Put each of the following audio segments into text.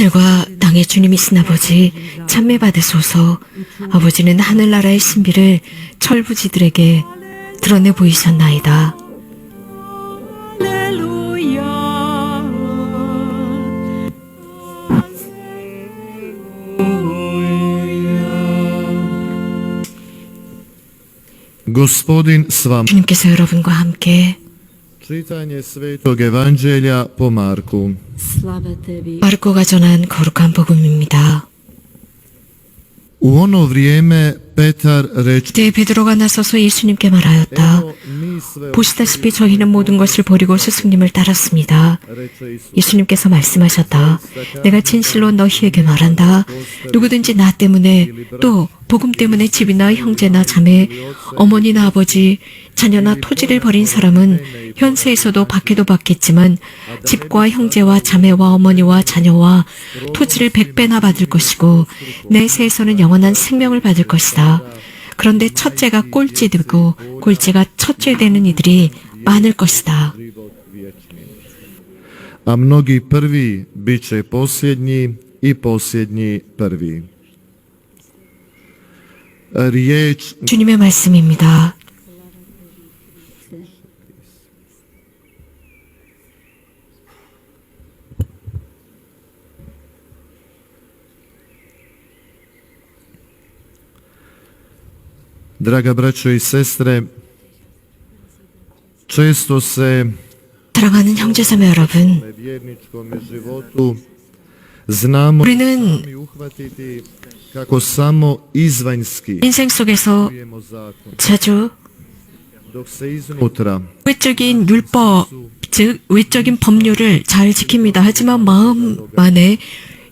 하늘과 땅의 주님이신 아버지, 찬美받으소서. 아버지는 하늘나라의 신비를 철부지들에게 드러내 보이셨나이다. Gospodin s vama. 주님께서 여러분과 함께. Čitanje Svetog Evanđelja po Marku. 마르코가 전한 거룩한 복음입니다. U ono vrijeme Petar reče: 그때 베드로가 나서서 예수님께 말하였다. Evo, mi sve 보시다시피 저희는 모든 것을 버리고 스승님을 따랐습니다. reče Isus. 예수님께서 말씀하셨다. 내가 진실로 너희에게 말한다. 누구든지 나 때문에 또 복음 때문에 집이나 형제나 자매, 어머니나 아버지, 자녀나 토지를 버린 사람은 현세에서도 받기도 받겠지만 집과 형제와 자매와 어머니와 자녀와 토지를 100배나 받을 것이고 내세에서는 영원한 생명을 받을 것이다. 그런데 첫째가 꼴찌되고 꼴찌가 첫째 되는 이들이 많을 것이다. A mnogi prvi bit će posljednji i posljednji prvi. Riječ 주님의 말씀입니다. Draga braćo i sestre, često se 사랑하는 형제자매 여러분, u vjerničkom životu znamo 우리는 sami uhvatiti kako samo izvanjski 인생 속에서 čujemo zakon, 자주 dok se iznutra 외적인 율법, 즉 외적인 법률을 잘 지킵니다. 하지만 마음 안에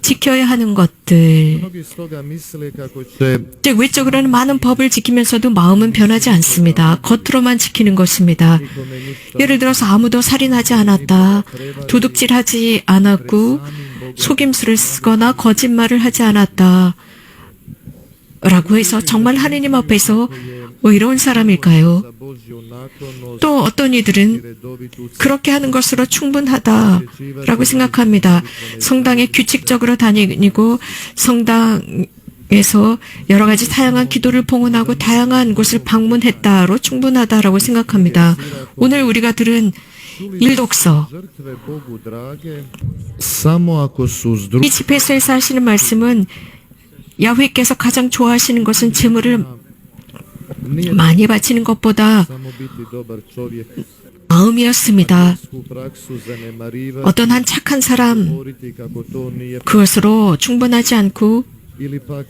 지켜야 하는 것들, mnogi stoga misle kako će 즉 외적으로는 많은 법을 지키면서도 마음은 변하지 않습니다. 겉으로만 지키는 것입니다. 예를 들어서 아무도 살인하지 않았다, 도둑질하지 않았고 속임수를 쓰거나 거짓말을 하지 않았다 라고 해서 정말 하느님 앞에서 의로운 사람일까요? Božju naklonost 또 어떤 이들은 redovitu 그렇게 하는 것으로 충분하다라고 생각합니다. 성당에 규칙적으로 다니고 성당에서 여러 가지 다양한 기도를 봉헌하고 다양한 곳을 방문했다로 충분하다라고 생각합니다. 오늘 우리가 들은 일독서, žrtve Bogu drage samo ako su s 이 집회소에서 하시는 말씀은 야훼께서 가장 좋아하시는 것은 제물을 nije 많이 바치는 것보다 samo biti dobar čovjek, 마음이었습니다. u praksu zanemarivati, 어떤 한 착한 사람, govoriti kako to nije, 그것으로 충분하지 않고 ili pak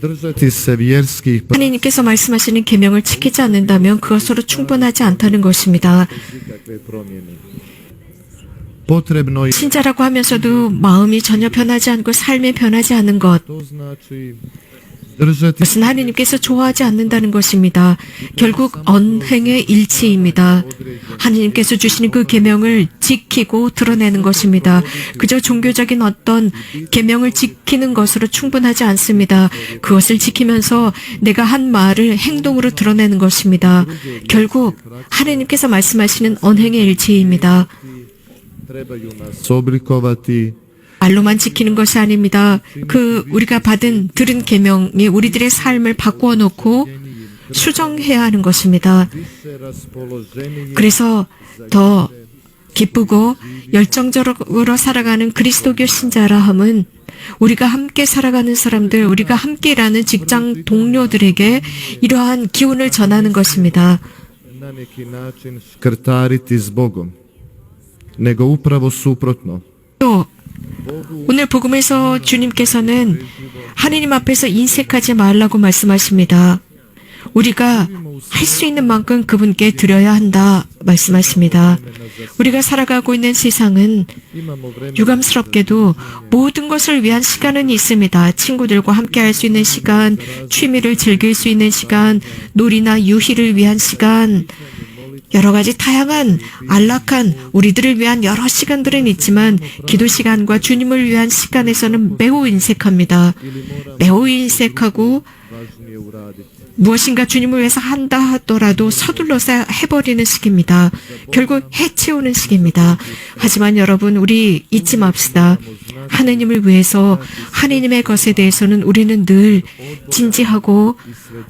držati se vjerskih 하나님께서 말씀하시는 계명을 지키지 않는다면 그것으로 충분하지 않다는 것입니다. nikakve promjene. Potrebno je, 신자라고 하면서도 마음이 전혀 변하지 않고 삶이 변하지 않는 것, to znači držati 그것은 하나님께서 좋아하지 않는다는 것입니다. 결국 언행의 일치입니다. 하나님께서 주시는 그 계명을 지키고 드러내는 것입니다. 그저 종교적인 어떤 계명을 지키는 것으로 충분하지 않습니다. 그것을 지키면서 내가 한 말을 행동으로 드러내는 것입니다. 결국 하나님께서 말씀하시는 언행의 일치입니다. trebaju nas oblikovati, 말로만 지키는 것이 아닙니다. 우리가 들은 계명이 우리들의 삶을 바꾸어 놓고 수정해야 하는 것입니다. više raspoloženiji 그래서 더 기쁘고 열정적으로 살아가는 그리스도교 신자라 함은 우리가 함께 살아가는 사람들, 우리가 함께 일하는 직장 동료들에게 이러한 기운을 전하는 것입니다. na neki način škrtariti s Bogom, nego upravo suprotno. 또 오늘 복음에서 주님께서는 하나님 앞에서 인색하지 말라고 말씀하십니다. 우리가 할 수 있는 만큼 그분께 드려야 한다 말씀하십니다. 우리가 살아가고 있는 세상은 Imamo vremena 유감스럽게도 모든 것을 위한 시간은 있습니다. 친구들과 함께 할 수 있는 시간, 취미를 즐길 수 있는 시간, 놀이나 유희를 위한 시간, 여러 가지 다양한 안락한 우리들을 위한 여러 시간들은 있지만 기도 시간과 주님을 위한 시간에서는 매우 인색합니다. 매우 인색하고 važnije uraditi. 무엇인가 주님을 위해서 한다 하더라도 서둘러서 해버리는 시기입니다. 결국 해치우는 시기입니다. 하지만 여러분, 우리 잊지 맙시다. 하느님을 위해서 하느님의 것에 대해서는 우리는 늘 진지하고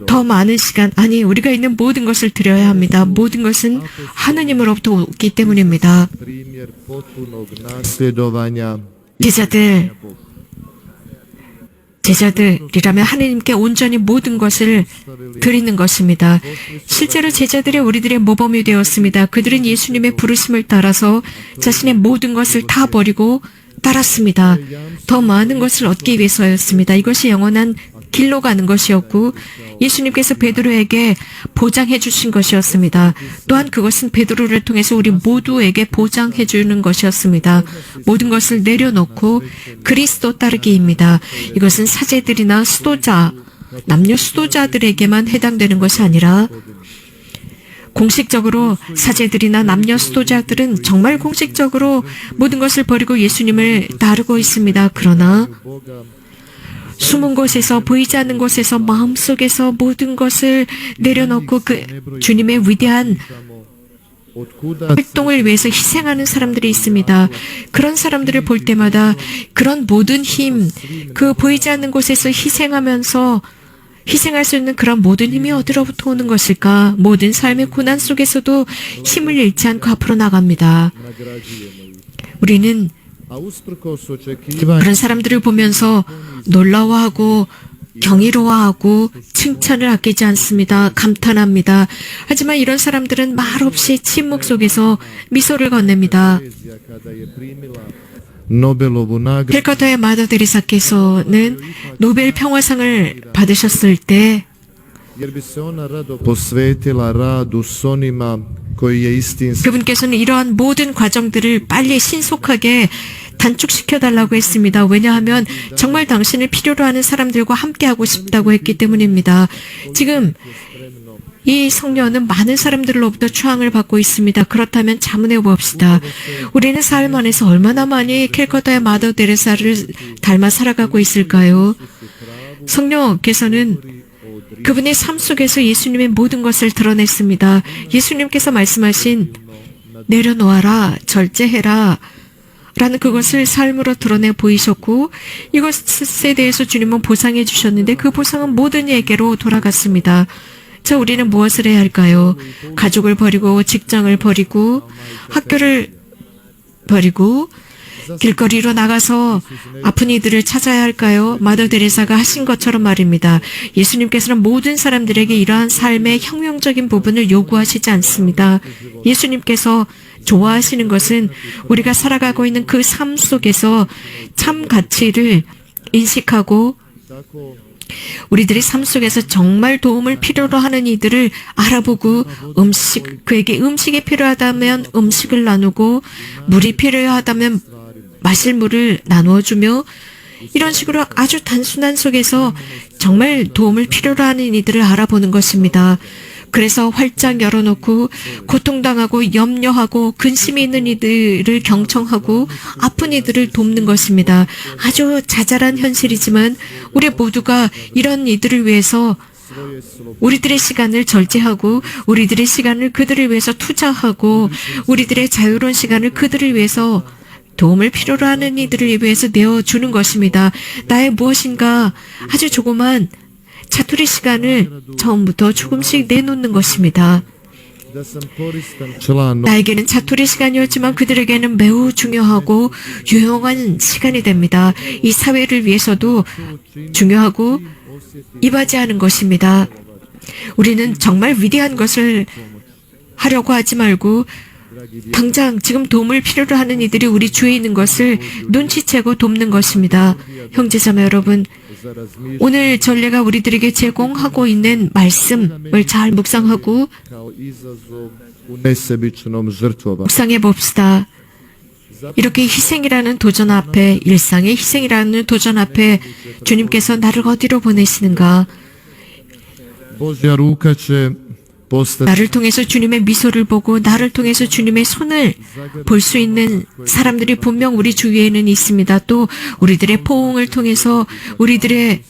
더 많은 시간, 아니 우리가 있는 모든 것을 드려야 합니다. 모든 것은 하느님으로부터 오기 때문입니다. Primjer potpunog nasljedovanja 제자들이라면 하느님께 온전히 모든 것을 드리는 것입니다. 실제로 제자들이 우리들의 모범이 되었습니다. 그들은 예수님의 부르심을 따라서 자신의 모든 것을 다 버리고 따랐습니다. 더 많은 것을 얻기 위해서였습니다. 이것이 영원한 길로 가는 것이었고 예수님께서 베드로에게 보장해 주신 것이었습니다. 또한 그것은 베드로를 통해서 우리 모두에게 보장해 주는 것이었습니다. 모든 것을 내려놓고 그리스도 따르기입니다. 이것은 사제들이나 수도자, 남녀 수도자들에게만 해당되는 것이 아니라 공식적으로 사제들이나 남녀 수도자들은 정말 공식적으로 모든 것을 버리고 예수님을 따르고 있습니다. 그러나 숨은 곳에서 보이지 않는 곳에서 마음속에서 모든 것을 내려놓고 그 주님의 위대한 활동을 위해서 희생하는 사람들이 있습니다. 그런 사람들을 볼 때마다 그런 모든 힘, 그 보이지 않는 곳에서 희생하면서 희생할 수 있는 그런 모든 힘이 어디로부터 오는 것일까? 모든 삶의 고난 속에서도 힘을 잃지 않고 앞으로 나갑니다. 우리는 그런 사람들을 보면서 놀라워하고 경이로워하고 칭찬을 아끼지 않습니다. 감탄합니다. 하지만 이런 사람들은 말없이 침묵 속에서 미소를 건넵니다. 캘커타의 마더 데리사께서는 노벨 평화상을 받으셨을 때 그분께서는 이러한 모든 과정들을 빨리 신속하게 단축시켜달라고 했습니다. 왜냐하면 정말 당신을 필요로 하는 사람들과 함께하고 싶다고 했기 때문입니다. 지금 이 성녀는 많은 사람들로부터 추앙을 받고 있습니다. 그렇다면 자문해 봅시다. 우리는 삶 안에서 얼마나 많이 캘커타의 마더 데레사를 닮아 살아가고 있을까요? 성녀께서는 그분의 삶 속에서 예수님의 모든 것을 드러냈습니다. 예수님께서 말씀하신 내려놓아라, 절제해라 라는 그것을 삶으로 드러내 보이셨고 이것에 대해서 주님은 보상해 주셨는데 그 보상은 모든 이에게로 돌아갔습니다. 자, 우리는 무엇을 해야 할까요? 가족을 버리고 직장을 버리고 학교를 버리고 길거리로 나가서 아픈 이들을 찾아야 할까요? 마더 데레사가 하신 것처럼 말입니다. 예수님께서는 모든 사람들에게 이러한 삶의 혁명적인 부분을 요구하시지 않습니다. 예수님께서 좋아하시는 것은 우리가 살아가고 있는 그 삶 속에서 참 가치를 인식하고 우리들의 삶 속에서 정말 도움을 필요로 하는 이들을 알아보고 그에게 음식이 필요하다면 음식을 나누고 물이 필요하다면 마실 물을 나누어주며 이런 식으로 아주 단순한 속에서 정말 도움을 필요로 하는 이들을 알아보는 것입니다. 그래서 활짝 열어놓고 고통당하고 염려하고 근심이 있는 이들을 경청하고 아픈 이들을 돕는 것입니다. 아주 자잘한 현실이지만 우리 모두가 이런 이들을 위해서 우리들의 시간을 절제하고 우리들의 시간을 그들을 위해서 투자하고 우리들의 자유로운 시간을 그들을 위해서 도움을 필요로 하는 이들을 위해서 내어주는 것입니다. 나의 무엇인가 아주 조그만 자투리 시간을 처음부터 조금씩 내놓는 것입니다. 나에게는 자투리 시간이었지만 그들에게는 매우 중요하고 유용한 시간이 됩니다. 이 사회를 위해서도 중요하고 이바지하는 것입니다. 우리는 정말 위대한 것을 하려고 하지 말고 당장 지금 도움을 필요로 하는 이들이 우리 주위에 있는 것을 눈치채고 돕는 것입니다. 형제자매 여러분, 오늘 전례가 우리들에게 제공하고 있는 말씀을 잘 묵상하고 묵상해 봅시다. 이렇게 희생이라는 도전 앞에, 일상의 희생이라는 도전 앞에 주님께서 나를 어디로 보내시는가? posta 나를 통해서 주님의 미소를 보고 나를 통해서 주님의 손을 볼 수 있는 사람들이 분명 우리 주위에는 있습니다. 또 우리들의 포옹을 통해서 우리들의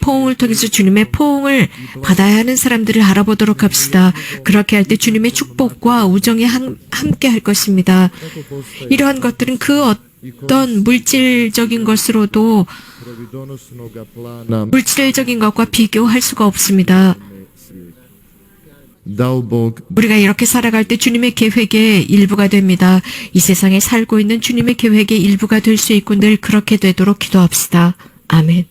포옹을 통해서 주님의 포옹을 받아야 하는 사람들을 알아보도록 합시다. 그렇게 할 때 주님의 축복과 우정이 함께 할 것입니다. 이러한 것들은 그 어떤 물질적인 것으로도 previdonosnoga plana 물질적인 것과 비교할 수가 없습니다. dao Bog 우리가 이렇게 살아갈 때 주님의 계획의 일부가 됩니다. 이 세상에 살고 있는 주님의 계획의 일부가 될 수 있고 늘 그렇게 되도록 기도합시다. 아멘.